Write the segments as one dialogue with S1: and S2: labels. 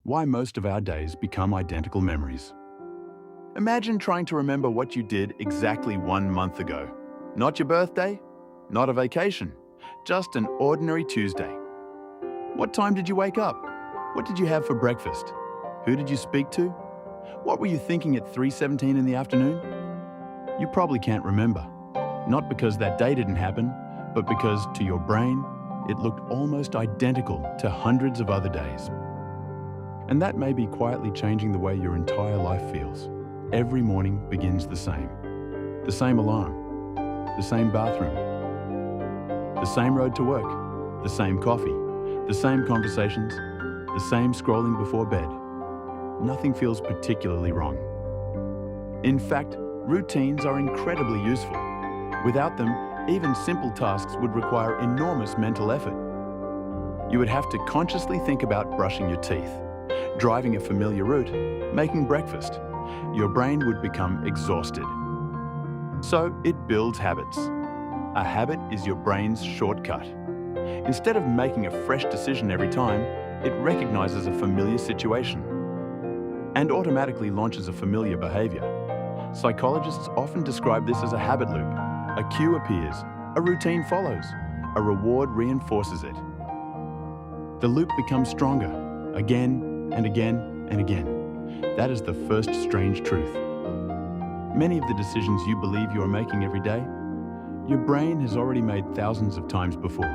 S1: why most of our days become identical memories. Imagine trying to remember what you did exactly 1 month ago. Not your birthday, not a vacation, just an ordinary Tuesday. What time did you wake up? What did you have for breakfast? Who did you speak to? What were you thinking at 3:17 in the afternoon? You probably can't remember. Not because that day didn't happen, but because to your brain, it looked almost identical to hundreds of other days. And that may be quietly changing the way your entire life feels. Every morning begins the same. The same alarm, the same bathroom, the same road to work, the same coffee, the same conversations, the same scrolling before bed. Nothing feels particularly wrong. In fact, routines are incredibly useful. Without them, even simple tasks would require enormous mental effort. You would have to consciously think about brushing your teeth, driving a familiar route, making breakfast. Your brain would become exhausted. So it builds habits. A habit is your brain's shortcut. Instead of making a fresh decision every time, it recognizes a familiar situation and automatically launches a familiar behavior. Psychologists often describe this as a habit loop. A cue appears, a routine follows, a reward reinforces it. The loop becomes stronger, again and again and again. That is the first strange truth. Many of the decisions you believe you are making every day, your brain has already made thousands of times before.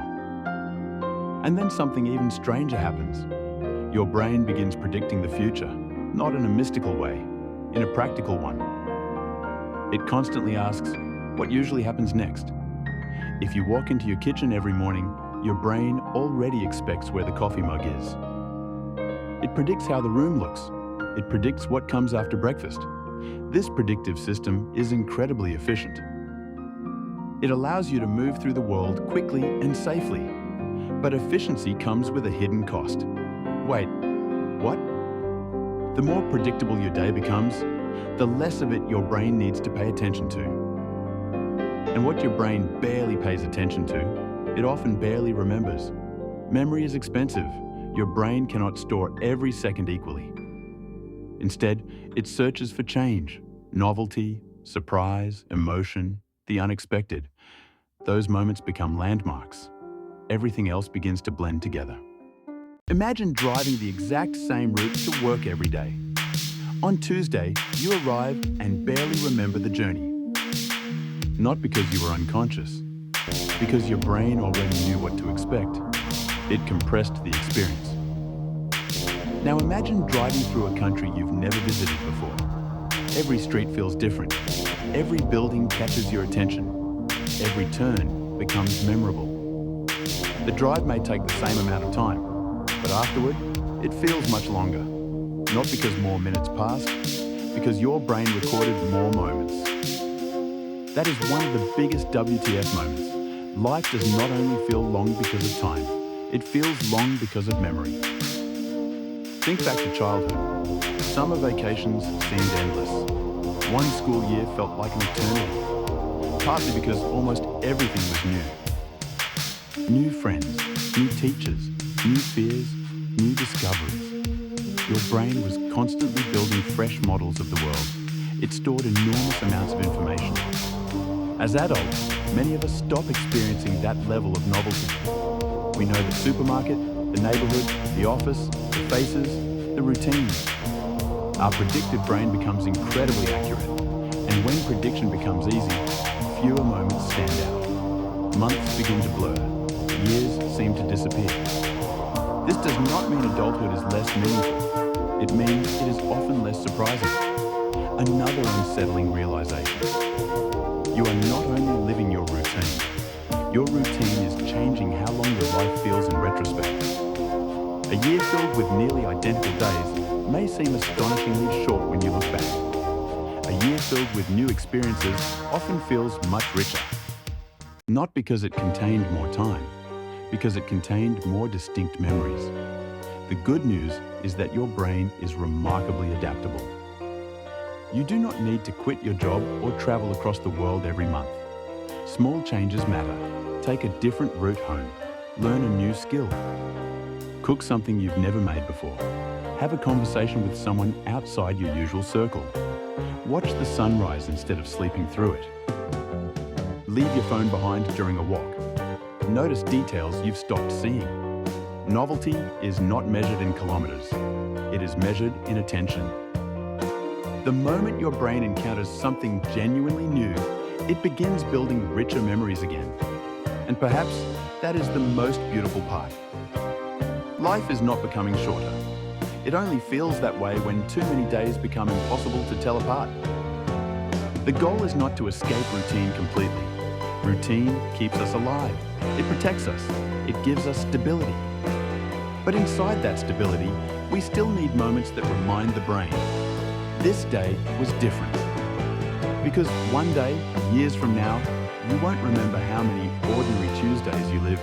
S1: And then something even stranger happens. Your brain begins predicting the future, not in a mystical way, in a practical one. It constantly asks, what usually happens next? If you walk into your kitchen every morning, your brain already expects where the coffee mug is. It predicts how the room looks. It predicts what comes after breakfast. This predictive system is incredibly efficient. It allows you to move through the world quickly and safely. But efficiency comes with a hidden cost. Wait, what? The more predictable your day becomes, the less of it your brain needs to pay attention to. And what your brain barely pays attention to, it often barely remembers. Memory is expensive. Your brain cannot store every second equally. Instead, it searches for change, novelty, surprise, emotion, the unexpected. Those moments become landmarks. Everything else begins to blend together. Imagine driving the exact same route to work every day. On Tuesday, you arrive and barely remember the journey. Not because you were unconscious, because your brain already knew what to expect. It compressed the experience. Now imagine driving through a country you've never visited before. Every street feels different. Every building catches your attention. Every turn becomes memorable. The drive may take the same amount of time, but afterward, it feels much longer. Not because more minutes passed, because your brain recorded more moments. That is one of the biggest WTF moments. Life does not only feel long because of time, it feels long because of memory. Think back to childhood. Summer vacations seemed endless. One school year felt like an eternity, partly because almost everything was new. New friends, new teachers, new fears, new discoveries. Your brain was constantly building fresh models of the world. It stored enormous amounts of information. As adults, many of us stop experiencing that level of novelty. We know the supermarket, the neighborhood, the office, the faces, the routines. Our predictive brain becomes incredibly accurate, and when prediction becomes easy, fewer moments stand out. Months begin to blur. Years seem to disappear. This does not mean adulthood is less meaningful. It means it is often less surprising. Another unsettling realization. You are not only living your routine is changing how long your life feels in retrospect. A year filled with nearly identical days may seem astonishingly short when you look back. A year filled with new experiences often feels much richer. Not because it contained more time, because it contained more distinct memories. The good news is that your brain is remarkably adaptable. You do not need to quit your job or travel across the world every month. Small changes matter. Take a different route home. Learn a new skill. Cook something you've never made before. Have a conversation with someone outside your usual circle. Watch the sunrise instead of sleeping through it. Leave your phone behind during a walk. Notice details you've stopped seeing. Novelty is not measured in kilometers. It is measured in attention. The moment your brain encounters something genuinely new, it begins building richer memories again. And perhaps that is the most beautiful part. Life is not becoming shorter. It only feels that way when too many days become impossible to tell apart. The goal is not to escape routine completely. Routine keeps us alive. It protects us. It gives us stability. But inside that stability, we still need moments that remind the brain. This day was different. Because one day, years from now, you won't remember how many ordinary Tuesdays you lived.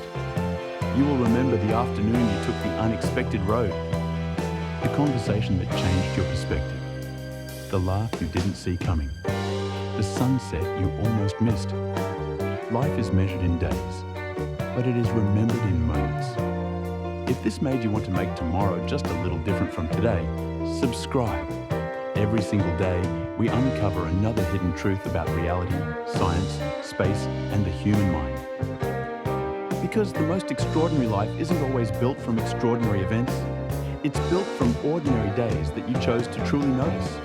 S1: You will remember the afternoon you took the unexpected road. The conversation that changed your perspective. The laugh you didn't see coming. The sunset you almost missed. Life is measured in days, but it is remembered in moments. If this made you want to make tomorrow just a little different from today, subscribe. Every single day, we uncover another hidden truth about reality, science, space, and the human mind. Because the most extraordinary life isn't always built from extraordinary events. It's built from ordinary days that you chose to truly notice.